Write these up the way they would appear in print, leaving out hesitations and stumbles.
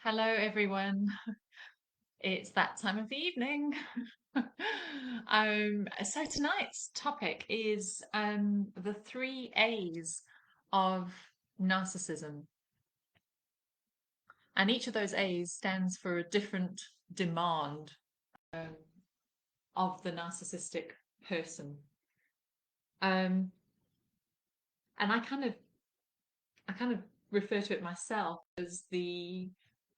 Hello, everyone. It's that time of the evening. So tonight's topic is the three A's of narcissism. And each of those A's stands for a different demand um, of the narcissistic person. Um, and I kind of refer to it myself as the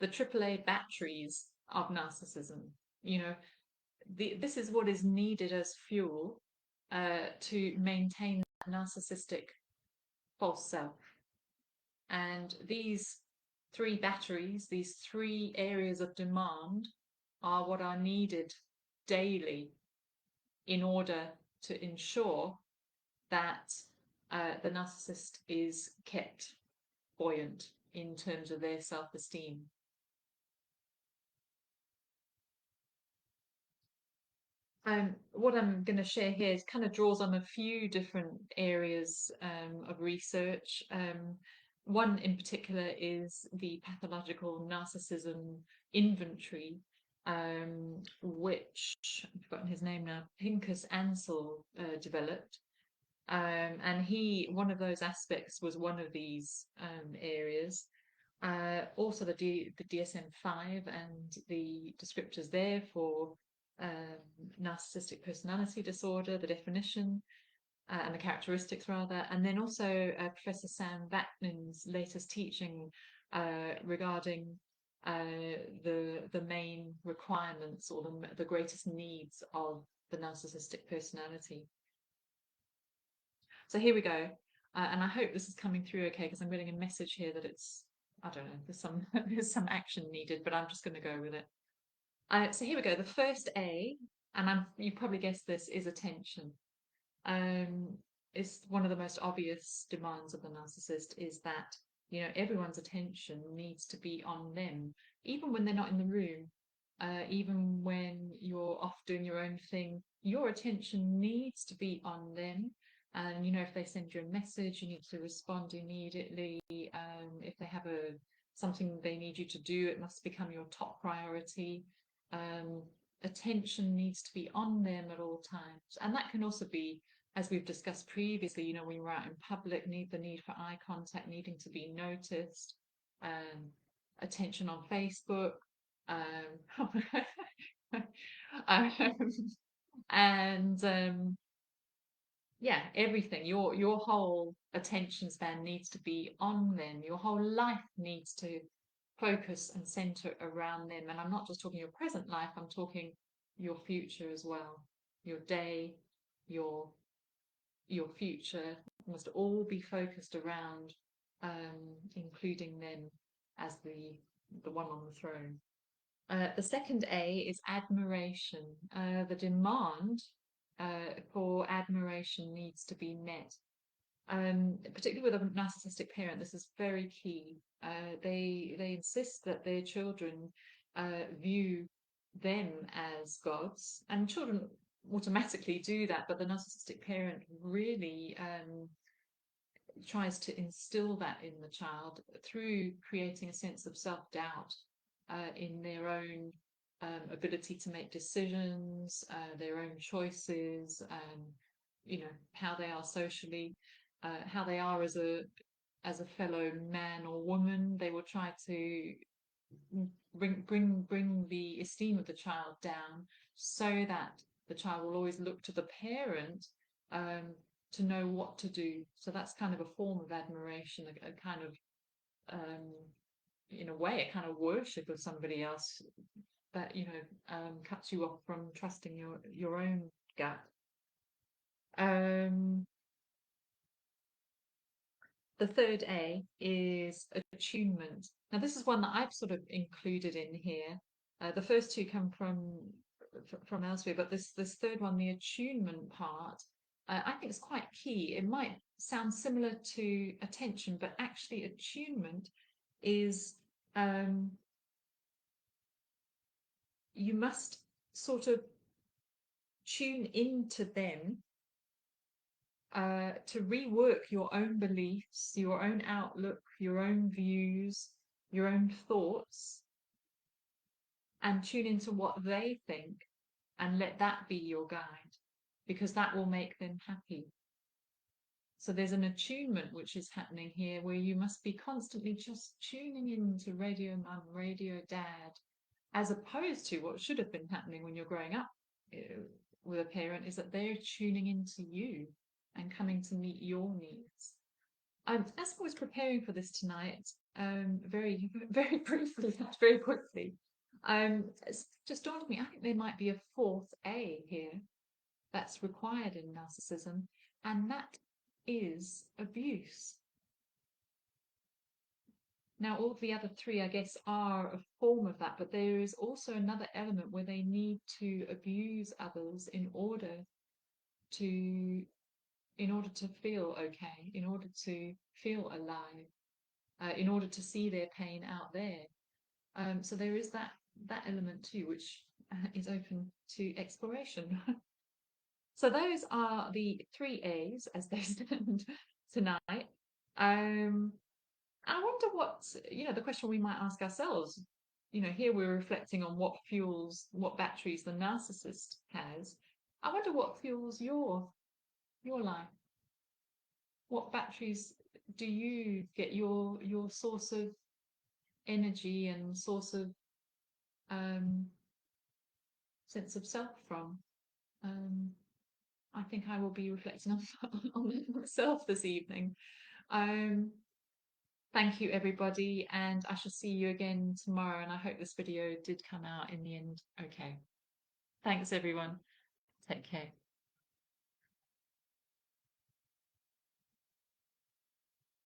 AAA batteries of narcissism. You know, this is what is needed as fuel to maintain that narcissistic false self. And these three batteries, these three areas of demand, are what are needed daily in order to ensure that the narcissist is kept buoyant in terms of their self esteem. What I'm going to share here kind of draws on a few different areas of research. One in particular is the pathological narcissism inventory, which I've forgotten his name now, Pincus Ansel developed. And one of those aspects was one of these areas. Also, the DSM-5 and the descriptors there for narcissistic personality disorder, the definition and the characteristics rather, and then also Professor Sam Vaknin's latest teaching regarding the main requirements or the greatest needs of the narcissistic personality. So here we go. And I hope this is coming through okay because I'm getting a message here that it's, I don't know, there's some action needed, but I'm just going to go with it. So here we go. The first A, and you probably guessed this, is attention. Um, it's one of the most obvious demands of the narcissist is that, everyone's attention needs to be on them, even when they're not in the room, even when you're off doing your own thing, your attention needs to be on them. And, if they send you a message, you need to respond immediately. If they have something they need you to do, it must become your top priority. Um, Attention needs to be on them at all times. And that can also be, as we've discussed previously, when you're out in public, the need for eye contact, needing to be noticed, attention on Facebook, um, um, and yeah, everything. Your whole attention span needs to be on them. Your whole life needs to focus and center around them. And I'm not just talking your present life, I'm talking your future as well. Your day, your your future must all be focused around including them as the one on the throne. The second A is admiration. The demand for admiration needs to be met. Particularly with a narcissistic parent, this is very key. They insist that their children view them as gods, and children automatically do that, but the narcissistic parent really tries to instill that in the child through creating a sense of self-doubt in their own ability to make decisions, their own choices, how they are socially, how they are as a fellow man or woman. They will try to bring the esteem of the child down so that the child will always look to the parent um, to know what to do. So that's kind of a form of admiration, a kind of in a way, a kind of worship of somebody else that cuts you off from trusting your own gut. Um, the third A is attunement. Now, this is one that I've sort of included in here. The first two come from elsewhere, but this third one, the attunement part, I think is quite key. It might sound similar to attention, but actually attunement is you must sort of tune into them to rework your own beliefs, your own outlook, your own views, your own thoughts and tune into what they think and let that be your guide, because that will make them happy. So there's an attunement which is happening here where you must be constantly just tuning into radio mum, radio dad, as opposed to what should have been happening when you're growing up with a parent, is that they're tuning into you and coming to meet your needs. As I was preparing for this tonight, very, very briefly, very quickly, it's just dawned on me, I think there might be a fourth A here that's required in narcissism, and that is abuse. Now, all the other three, I guess, are a form of that, but there is also another element where they need to abuse others to in order to feel okay, in order to feel alive, in order to see their pain out there. So there is that element too, which is open to exploration. So those are the three A's as they stand tonight. I wonder what, the question we might ask ourselves, here we're reflecting on what batteries the narcissist has. I wonder what fuels your life. What batteries do you get your source of energy and source of um, sense of self from? Um, I think I will be reflecting on myself this evening. Um, Thank you, everybody, and I shall see you again tomorrow. And I hope this video did come out in the end okay. Thanks, everyone. Take care.